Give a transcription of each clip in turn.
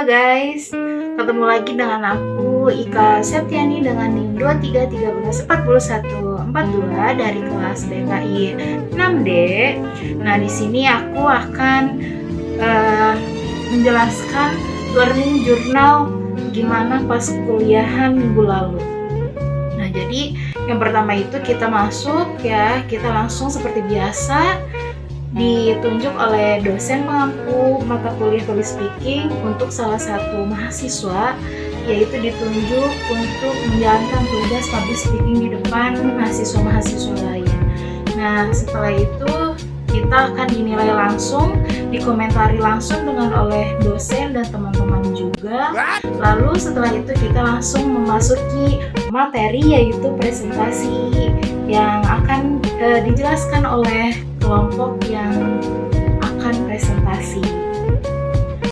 guys, ketemu lagi dengan aku Ika Septiani dengan NIM 23134142 dari kelas BKI 6D. Nah, di sini aku akan menjelaskan learning journal gimana pas kuliahan minggu lalu. Nah, jadi yang pertama itu kita masuk ya, kita langsung seperti biasa ditunjuk oleh dosen pengampu mata kuliah public speaking untuk salah satu mahasiswa, yaitu ditunjuk untuk menjalankan tugas public speaking di depan mahasiswa-mahasiswa lain. Nah, setelah itu kita akan dinilai langsung, dikomentari langsung oleh dosen dan teman-teman juga. Lalu setelah itu kita langsung memasuki materi, yaitu presentasi yang akan dijelaskan oleh kelompok yang akan presentasi.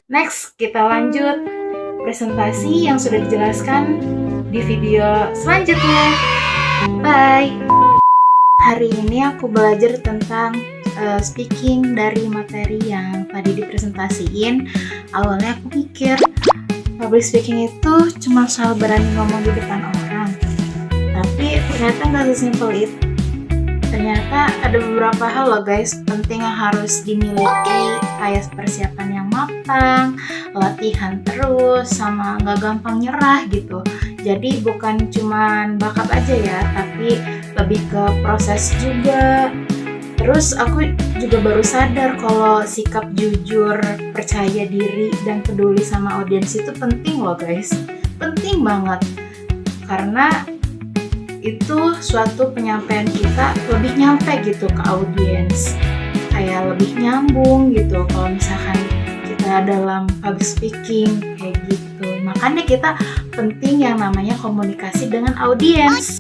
Next, kita lanjut presentasi yang sudah dijelaskan di video selanjutnya. Bye! Hari ini aku belajar tentang speaking dari materi yang tadi dipresentasiin. Awalnya aku pikir public speaking itu cuma soal berani ngomong di depan orang, tapi ternyata nggak sesimpel itu. Ternyata ada beberapa hal loh guys penting yang harus dimiliki, kayak persiapan yang matang, latihan terus, sama nggak gampang nyerah gitu. Jadi bukan cuman bakat aja ya, tapi lebih ke proses juga. Terus aku juga baru sadar kalau sikap jujur, percaya diri, dan peduli sama audiens itu penting loh guys. Penting banget. Karena itu suatu penyampaian kita lebih nyampe gitu ke audiens. Kayak lebih nyambung gitu kalau misalkan kita dalam public speaking kayak gitu. Makanya kita penting yang namanya komunikasi dengan audiens.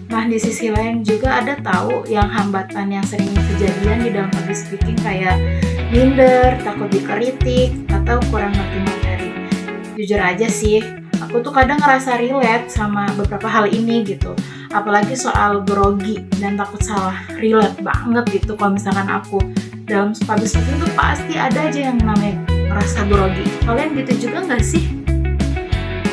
Nah, di sisi lain juga ada tahu yang hambatan yang sering kejadian di dalam public speaking kayak minder, takut dikritik, atau kurang ngerti materi. Jujur aja sih, aku tuh kadang ngerasa relate sama beberapa hal ini gitu. Apalagi soal grogi dan takut salah, relate banget gitu. Kalau misalkan aku dalam public speaking tuh pasti ada aja yang namanya ngerasa grogi. Kalian gitu juga nggak sih?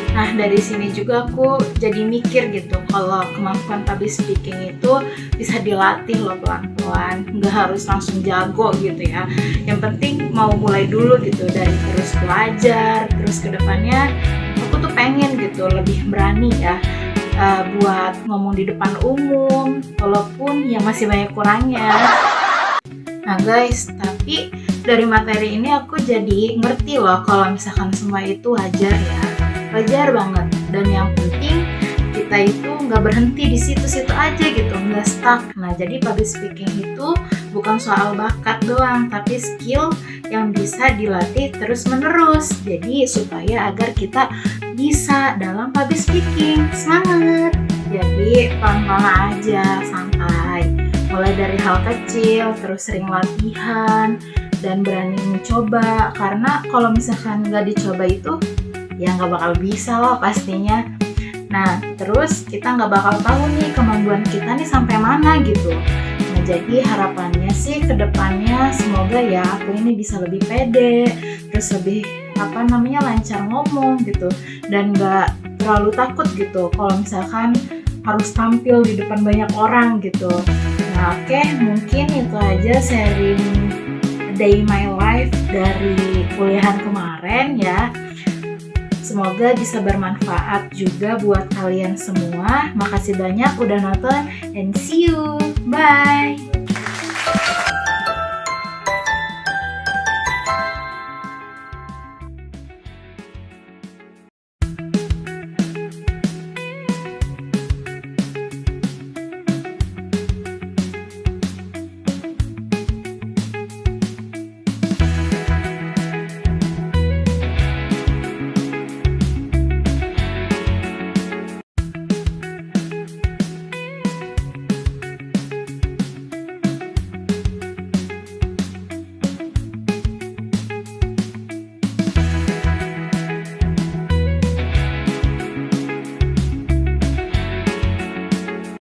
Nah, dari sini juga aku jadi mikir gitu, kalau kemampuan public speaking itu bisa dilatih loh pelan-pelan, nggak harus langsung jago gitu ya. Yang penting mau mulai dulu gitu, dari terus belajar, terus kedepannya aku tuh pengen gitu lebih berani ya buat ngomong di depan umum, walaupun ya masih banyak kurangnya. Nah guys, tapi dari materi ini aku jadi ngerti loh kalau misalkan semua itu wajar ya. Wajar banget, dan yang penting kita itu nggak berhenti di situ-situ aja gitu, nggak stuck. Nah, jadi public speaking itu bukan soal bakat doang, tapi skill yang bisa dilatih terus-menerus. Jadi supaya agar kita bisa dalam public speaking. Semangat! Jadi pelan-pelan aja, santai. Mulai dari hal kecil, terus sering latihan, dan berani mencoba. Karena kalau misalkan nggak dicoba itu ya nggak bakal bisa lah pastinya. Nah, terus kita nggak bakal tahu nih kemampuan kita nih sampai mana gitu. Nah, jadi harapannya sih ke depannya semoga ya aku ini bisa lebih pede, terus lebih lancar ngomong gitu, dan nggak terlalu takut gitu kalau misalkan harus tampil di depan banyak orang gitu. Nah, oke, mungkin itu aja sharing day my life dari kuliahan kemarin ya. Semoga bisa bermanfaat juga buat kalian semua. Makasih banyak udah nonton, and see you. Bye.